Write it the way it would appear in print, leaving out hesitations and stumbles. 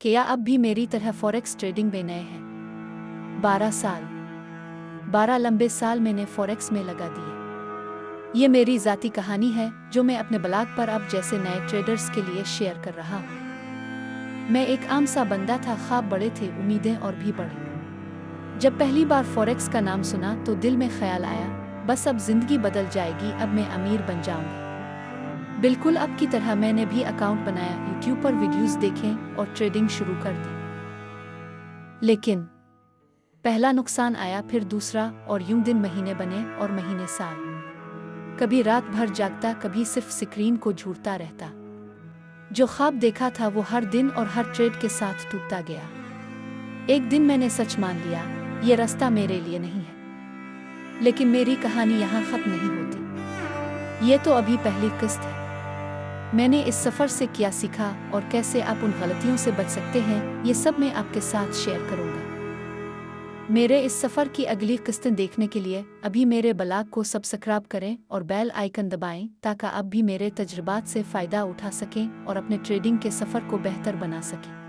क्या अब भी मेरी तरह फॉरेक्स ट्रेडिंग में नए हैं? 12 साल, 12 लंबे साल मैंने फॉरेक्स में लगा दिए। ये मेरी ज़ाती कहानी है जो मैं अपने ब्लॉग पर अब जैसे नए ट्रेडर्स के लिए शेयर कर रहा हूँ। मैं एक आम सा बंदा था, ख्वाब बड़े थे, उम्मीदें और भी बढ़ी। जब पहली बार फॉरेक्स का नाम सुना तो दिल में ख्याल आया, बस अब जिंदगी बदल जाएगी, अब मैं अमीर बन जाऊंगा। बिल्कुल अब की तरह मैंने भी अकाउंट बनाया, यूट्यूब पर वीडियोस देखें और ट्रेडिंग शुरू कर दी। लेकिन पहला नुकसान आया, फिर दूसरा, और यूं दिन महीने बने और महीने साल। कभी रात भर जागता, कभी सिर्फ स्क्रीन को झूरता रहता। जो ख्वाब देखा था वो हर दिन और हर ट्रेड के साथ टूटता गया। एक दिन मैंने सच मान लिया, ये रास्ता मेरे लिए नहीं है। लेकिन मेरी कहानी यहाँ खत्म नहीं होती। ये तो अभी पहली किस्त है। मैंने इस सफ़र से क्या सीखा और कैसे आप उन गलतियों से बच सकते हैं, ये सब मैं आपके साथ शेयर करूंगा। मेरे इस सफ़र की अगली किस्तें देखने के लिए अभी मेरे ब्लॉग को सब्सक्राइब करें और बेल आइकन दबाएं ताकि आप भी मेरे तजुर्बात से फ़ायदा उठा सकें और अपने ट्रेडिंग के सफ़र को बेहतर बना सकें।